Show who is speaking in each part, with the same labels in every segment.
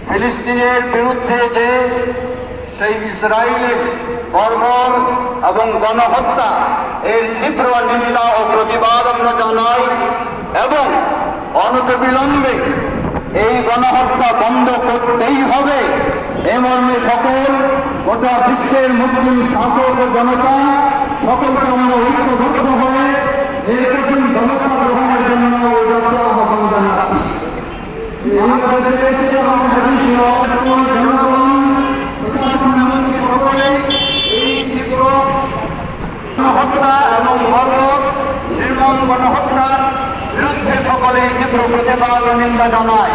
Speaker 1: ফিলিস্তিনের বিরুদ্ধে যে সেই ইসরায়েলের বর্বর এবং গণহত্যা এর তীব্র নিন্দা ও প্রতিবাদ আমরা জানাই এবং অনতিবিলম্বে এই গণহত্যা বন্ধ করতেই হবে এ মর্মে সকল গোটা বিশ্বের মুসলিম শাসক ও জনতা সকলকে আমরা ঐক্যবদ্ধ হয়ে এর কঠিন ব্যবস্থা গ্রহণের জন্য আহ্বান জানাচ্ছি। গণহত্যা এবং নির্মম গণহত্যার বিরুদ্ধে সকলে তীব্র প্রতিবাদ ও নিন্দা জানায়।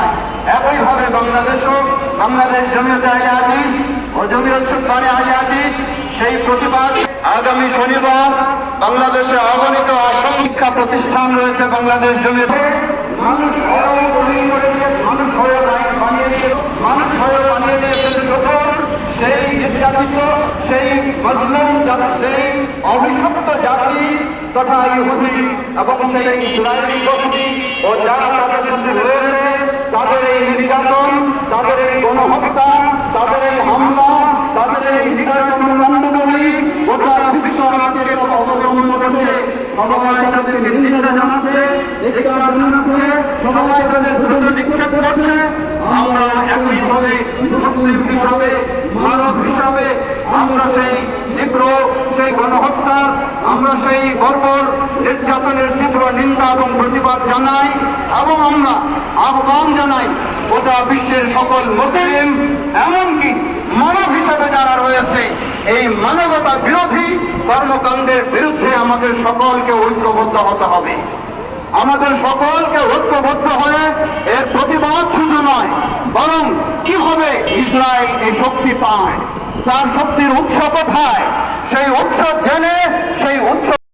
Speaker 1: একইভাবে বাংলাদেশ জমিয়তে আহলে হাদিস ও জমিয়ত সুলতানে আহলে হাদিস সেই প্রতিবাদ আগামী শনিবার বাংলাদেশে অগণিত অসংখ্য প্রতিষ্ঠান রয়েছে বাংলাদেশ জমিয়তে মানুষ হয়ে বানিয়ে দিয়েছেন শোষণ সেই নির্যাতিত সেই মজলুম সেই অভিশপ্ত জাতি তথা ইহুদি এবং সেই ইসরায়েলি গোষ্ঠী ও যারা তাদের সাথে রয়েছে তাদের এই নির্যাতন, তাদের এই গণহত্যা, তাদের এই হামলা, তাদের এই নির্যাতনকাণ্ডগুলি গোটা বিশ্ব আজকে অবলম্বন করছে। সবাই তাদের নিন্দা জানাচ্ছে, সবাই তাদের বিরুদ্ধে নিক্ষেপ করছে। আমরা একইভাবে মুসলিম হিসাবে, ভারত হিসাবে আমরা সেই তীব্র সেই গণহত্যার, আমরা সেই বর্বর নির্যাতনের তীব্র নিন্দা এবং প্রতিবাদ জানাই এবং আমরা আহ্বান জানাই গোটা বিশ্বের সকল মুসলিম এমনকি মানব হিসাবে যারা রয়েছে এই মানবতা বিরোধী কর্মকাণ্ডের বিরুদ্ধে আমাদের সকলকে ঐক্যবদ্ধ হতে হবে। আমাদের সকলকে ঐক্যবদ্ধ হয়ে এর প্রতিবাদ শুধু নয় বরং কিভাবে ইসরায়েল এই শক্তি পায়, তার শক্তির উৎস কোথায়, সেই